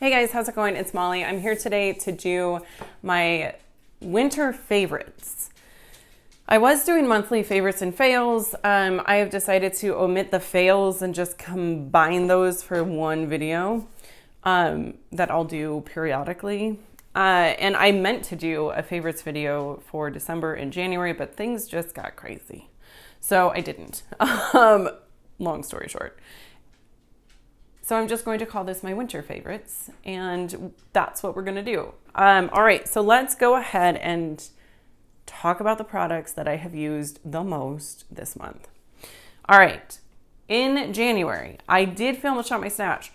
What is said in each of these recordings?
Hey guys, how's it going? It's Molly. I'm here today to do my winter favorites. I was doing monthly favorites and fails. I have decided to omit the fails and just combine those for one video that I'll do periodically. And I meant to do a favorites video for December and January, but things just got crazy. So I didn't. Long story short. So I'm just going to call this my winter favorites, and that's what we're going to do. All right, so let's go ahead and talk about the products that I have used the most this month. All right, in January, I did film a Shot My Stash,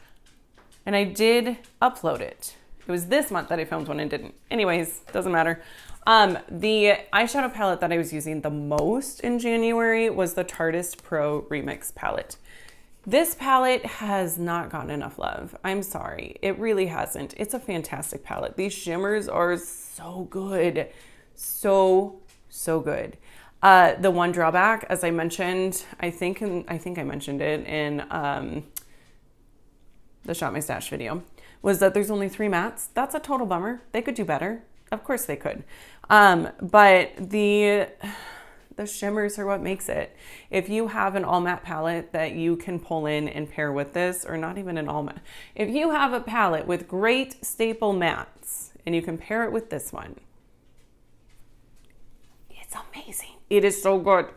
and I did upload it. It was this month that I filmed one and didn't. Anyways, doesn't matter. The eyeshadow palette that I was using the most in January was the Tartist Pro Remix palette. This palette has not gotten enough love. I'm sorry. It really hasn't. It's a fantastic palette. These shimmers are so good. So good. The one drawback, as I mentioned, I think I mentioned it in the Shot My Stash video, was that there's only 3 mattes. That's a total bummer. They could do better. Of course they could. But the shimmers are what makes it. If you have an all matte palette that you can pull in and pair with this, or not even an all matte, if you have a palette with great staple mattes and you can pair it with this one, it's amazing. It is so good.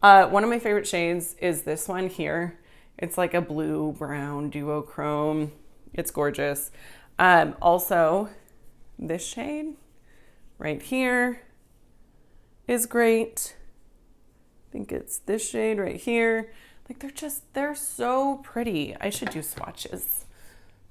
One of my favorite shades is this one here. It's like a blue brown duochrome. It's gorgeous. Also, this shade right here is great. I think it's this shade right here. Like they're so pretty. I should do swatches.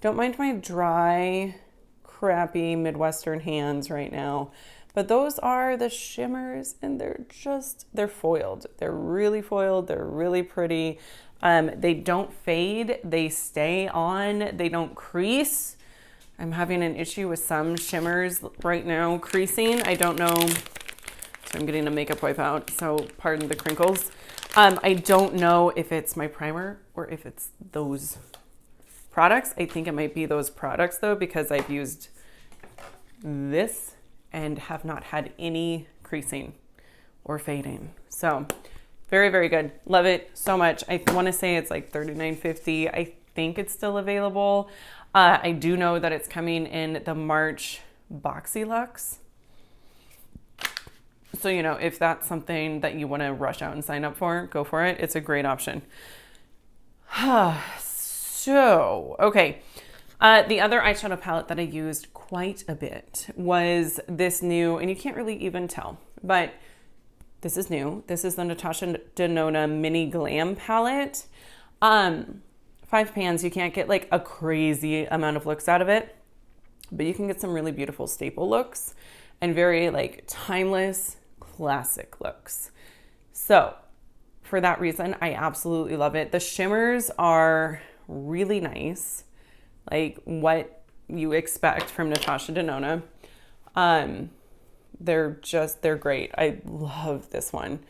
Don't mind my dry, crappy Midwestern hands right now. But those are the shimmers, and they're foiled. They're really foiled. They're really pretty. They don't fade. They stay on. They don't crease. I'm having an issue with some shimmers right now creasing. I don't know. So I'm getting a makeup wipe out, so pardon the crinkles. I don't know if it's my primer or if it's those products. I think it might be those products though, because I've used this and have not had any creasing or fading. So very, very good. Love it so much. I want to say it's like $39.50. I think it's still available. I do know that it's coming in the March Boxy Luxe. So, you know, if that's something that you want to rush out and sign up for, go for it. It's a great option. So, okay. The other eyeshadow palette that I used quite a bit was this new, and you can't really even tell, but this is new. This is the Natasha Denona Mini Glam palette. 5 pans, you can't get like a crazy amount of looks out of it, but you can get some really beautiful staple looks and very like timeless, classic looks. So for that reason, I absolutely love it. The shimmers are really nice, like what you expect from Natasha Denona. They're great. I love this one.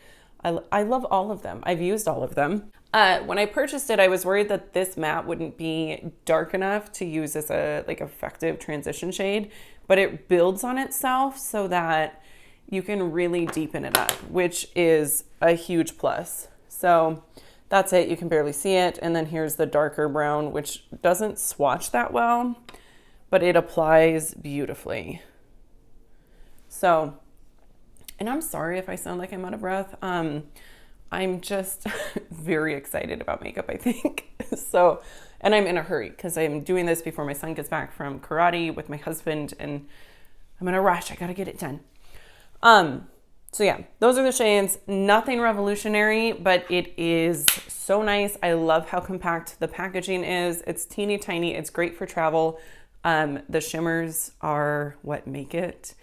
I love all of them. I've used all of them. When I purchased it, I was worried that this matte wouldn't be dark enough to use as a like effective transition shade, but it builds on itself so that you can really deepen it up, which is a huge plus. So that's it. You can barely see it. And then here's the darker brown, which doesn't swatch that well, but it applies beautifully. So, and I'm sorry if I sound like I'm out of breath. I'm just very excited about makeup, I think. So, and I'm in a hurry because I'm doing this before my son gets back from karate with my husband, and I'm in a rush. I got to get it done. So yeah, those are the shades. Nothing revolutionary, but it is so nice. I love how compact the packaging is. It's teeny tiny. It's great for travel. The shimmers are what make it.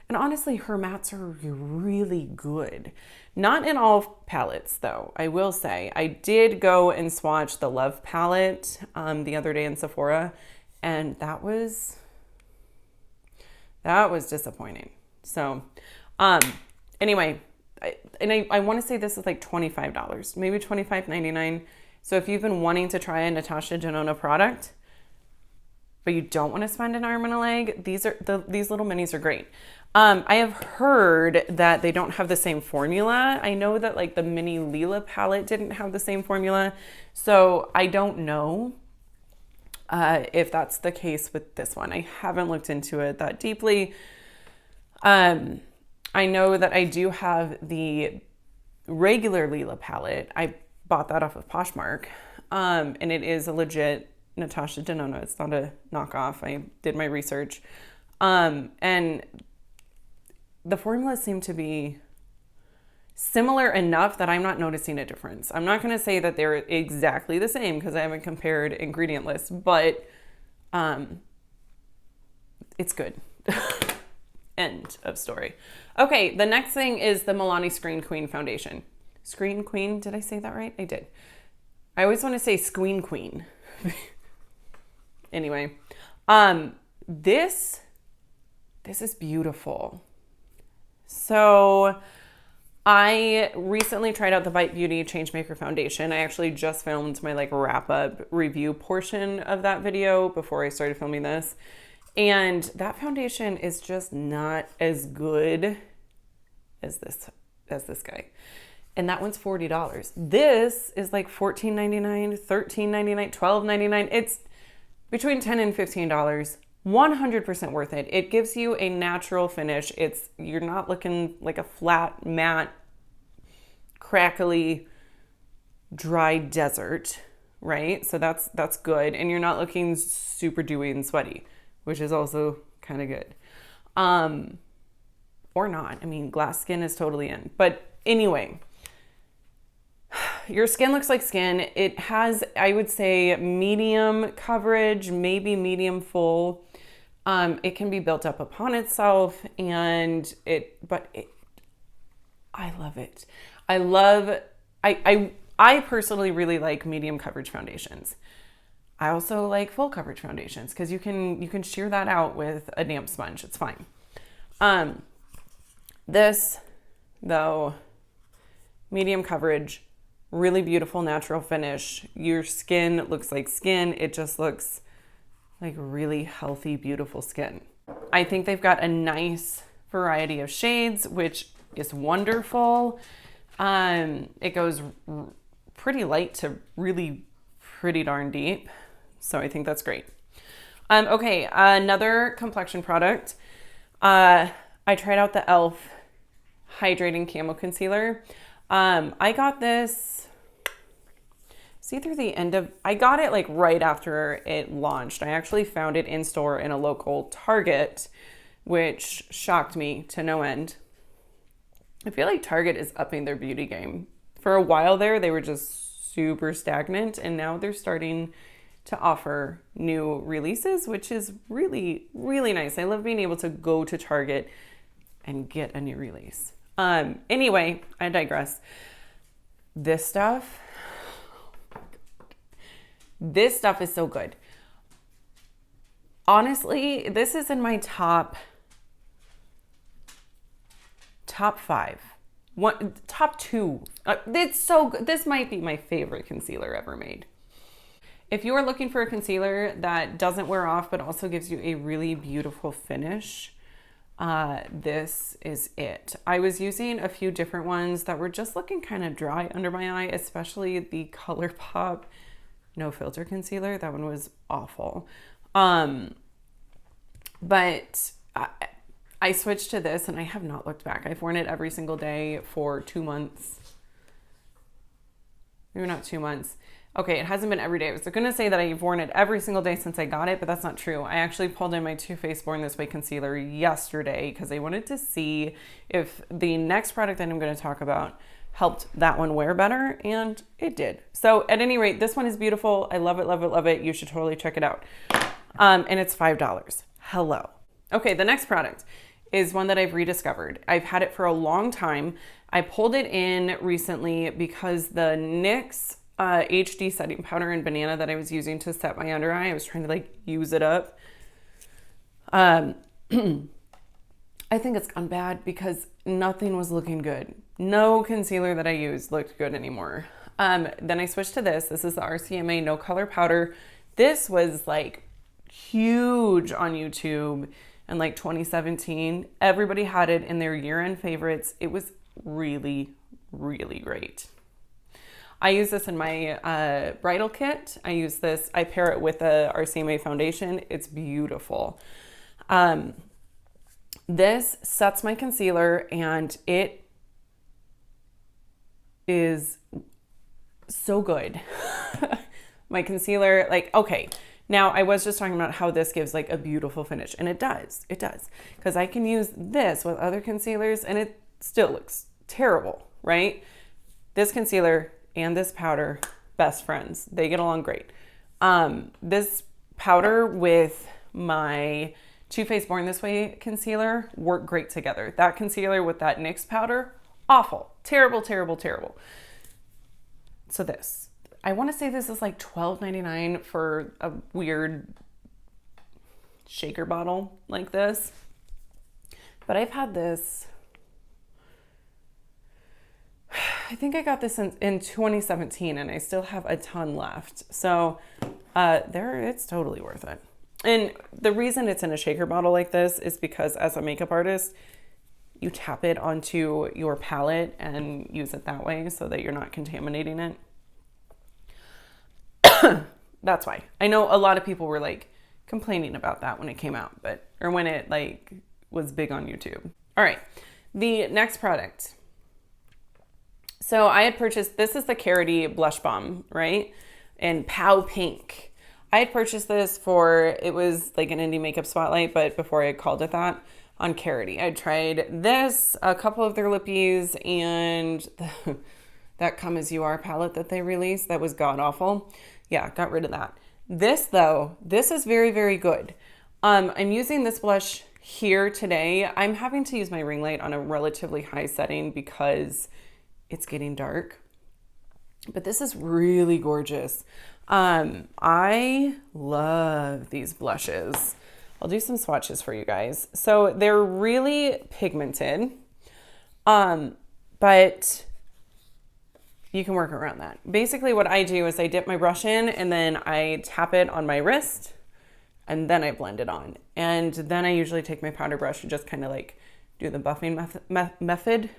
And honestly, her mattes are really good. Not in all palettes though, I will say. I did go and swatch the Love palette the other day in Sephora, and that was disappointing. So anyway, I want to say this is like $25, maybe $25.99. So if you've been wanting to try a Natasha Denona product, but you don't want to spend an arm and a leg, these little minis are great. I have heard that they don't have the same formula. I know that like the mini Lila palette didn't have the same formula. So I don't know if that's the case with this one. I haven't looked into it that deeply. I know that I do have the regular Lila palette. I bought that off of Poshmark. And it is a legit Natasha Denona. It's not a knockoff. I did my research. And the formulas seem to be similar enough that I'm not noticing a difference. I'm not going to say that they're exactly the same because I haven't compared ingredient lists, but it's good. End of story. Okay, the next thing is the Milani Screen Queen Foundation. Screen Queen, did I say that right? I did. I always want to say Squeen Queen. Anyway, this is beautiful. So I recently tried out the Bite Beauty Changemaker Foundation. I actually just filmed my like wrap up review portion of that video before I started filming this. And that foundation is just not as good as this guy. And that one's $40. This is like $14.99, $13.99, $12.99. It's between $10 and $15. 100% worth it. It gives you a natural finish. You're not looking like a flat, matte, crackly, dry desert, right? So that's good. And you're not looking super dewy and sweaty, which is also kind of good. Or not. I mean, glass skin is totally in. But anyway, your skin looks like skin. It has, I would say, medium coverage, maybe medium full. It can be built up upon itself, I love it. I personally really like medium coverage foundations. I also like full coverage foundations because you can shear that out with a damp sponge. It's fine. This though, medium coverage, really beautiful natural finish. Your skin looks like skin. It just looks like really healthy, beautiful skin. I think they've got a nice variety of shades, which is wonderful. It goes pretty light to really pretty darn deep. So I think that's great. Okay, another complexion product. I tried out the e.l.f. Hydrating Camo Concealer. I got this I got it like right after it launched. I actually found it in store in a local Target, which shocked me to no end. I feel like Target is upping their beauty game. For a while there, they were just super stagnant, and now they're starting to offer new releases, which is really, really nice. I love being able to go to Target and get a new release. Anyway, I digress. This stuff is so good. Honestly, this is in my top 5. Top 2. It's so good. This might be my favorite concealer ever made. If you are looking for a concealer that doesn't wear off but also gives you a really beautiful finish, this is it. I was using a few different ones that were just looking kind of dry under my eye, especially the ColourPop No Filter concealer. That one was awful. But I switched to this and I have not looked back. I've worn it every single day for 2 months. Maybe not 2 months. Okay, it hasn't been every day. I was going to say that I've worn it every single day since I got it, but that's not true. I actually pulled in my Too Faced Born This Way concealer yesterday because I wanted to see if the next product that I'm going to talk about helped that one wear better, and it did. So at any rate, this one is beautiful. I love it, love it, love it. You should totally check it out. And it's $5. Hello. Okay, the next product is one that I've rediscovered. I've had it for a long time. I pulled it in recently because the NYX HD setting powder in banana that I was using to set my under eye, I was trying to like use it up. I think it's gone bad because nothing was looking good. No concealer that I used looked good anymore. Then I switched to this. This is the RCMA No Color Powder. This was like huge on YouTube in like 2017. Everybody had it in their year-end favorites. It was really, really great. I use this in my bridal kit. I use this, I pair it with a RCMA foundation. It's beautiful. This sets my concealer, and it is so good. My concealer, like, okay, now I was just talking about how this gives like a beautiful finish, and it does, because I can use this with other concealers and it still looks terrible, right? This concealer and this powder, best friends. They get along great. This powder with my Too Faced Born This Way concealer work great together. That concealer with that NYX powder, awful, terrible, terrible, terrible. So this, I want to say this is like $12.99 for a weird shaker bottle like this. But I've had this, I think I got this in 2017, and I still have a ton left. So it's totally worth it. And the reason it's in a shaker bottle like this is because as a makeup artist, you tap it onto your palette and use it that way so that you're not contaminating it. That's why. I know a lot of people were like complaining about that when it came out, or when it like was big on YouTube. All right, the next product. So I had purchased, this is the Carity Blush Balm, right? And Pow Pink. I had purchased this it was like an indie makeup spotlight, but before I had called it that, on Carity. I tried this, a couple of their lippies, and that Come As You Are palette that they released that was god awful. Yeah, got rid of that. This though, this is very, very good. I'm using this blush here today. I'm having to use my ring light on a relatively high setting because it's getting dark. But this is really gorgeous. I love these blushes. I'll do some swatches for you guys. So they're really pigmented, but you can work around that. Basically what I do is I dip my brush in, and then I tap it on my wrist, and then I blend it on. And then I usually take my powder brush and just kind of like do the buffing method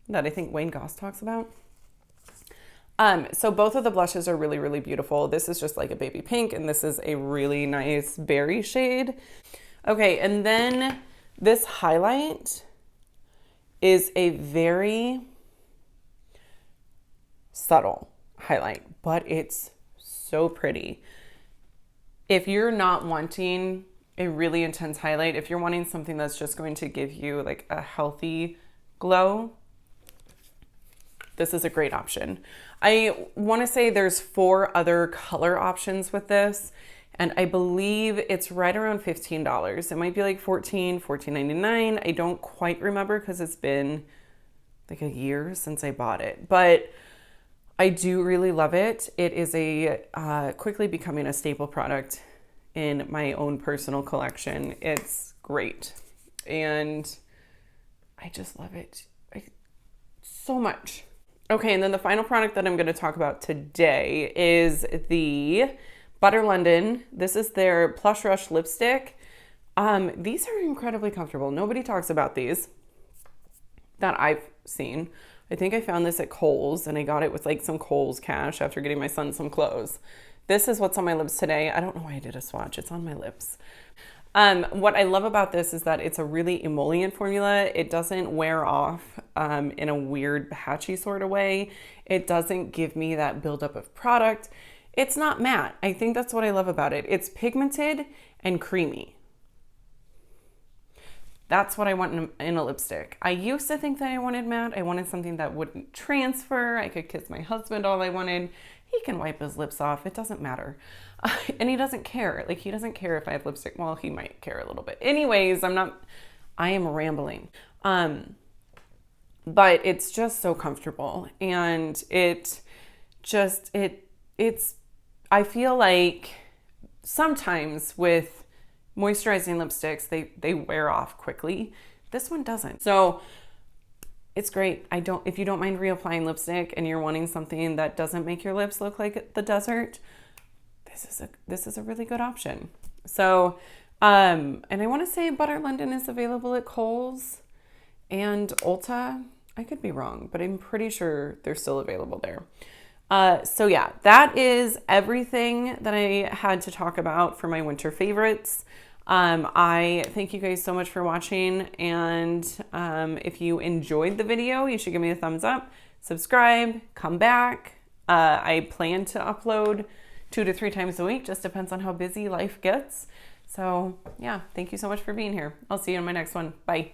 that I think Wayne Goss talks about. So both of the blushes are really, really beautiful. This is just like a baby pink, and this is a really nice berry shade. Okay, and then this highlight is a very subtle highlight, but it's so pretty. If you're not wanting a really intense highlight, if you're wanting something that's just going to give you like a healthy glow, this is a great option. I want to say there's 4 other color options with this, and I believe it's right around $15. It might be like $14.99. I don't quite remember because it's been like a year since I bought it, but I do really love it. It is a quickly becoming a staple product in my own personal collection. It's great, and I just love it so much. Okay, and then the final product that I'm going to talk about today is the Butter London. This is their Plush Rush lipstick. These are incredibly comfortable. Nobody talks about these that I've seen. I think I found this at Kohl's, and I got it with like some Kohl's cash after getting my son some clothes. This is what's on my lips today. I don't know why I did a swatch. It's on my lips. What I love about this is that it's a really emollient formula. It doesn't wear off in a weird patchy sort of way. It doesn't give me that buildup of product. It's not matte. I think that's what I love about it. It's pigmented and creamy. That's what I want in a lipstick. I used to think that I wanted matte. I wanted something that wouldn't transfer. I could kiss my husband all I wanted. He can wipe his lips off. It doesn't matter. And he doesn't care. Like, he doesn't care if I have lipstick. Well, he might care a little bit. Anyways, I am rambling. But it's just so comfortable. And it's, I feel like sometimes with moisturizing lipsticks, they wear off quickly. This one doesn't. So it's great. If you don't mind reapplying lipstick and you're wanting something that doesn't make your lips look like the desert, this this is a really good option. So, and I want to say Butter London is available at Kohl's and Ulta. I could be wrong, but I'm pretty sure they're still available there. So yeah, that is everything that I had to talk about for my winter favorites. I thank you guys so much for watching, and if you enjoyed the video, you should give me a thumbs up, subscribe, come back. I plan to upload 2 to 3 times a week, just depends on how busy life gets. So yeah, thank you so much for being here. I'll see you in my next one. Bye.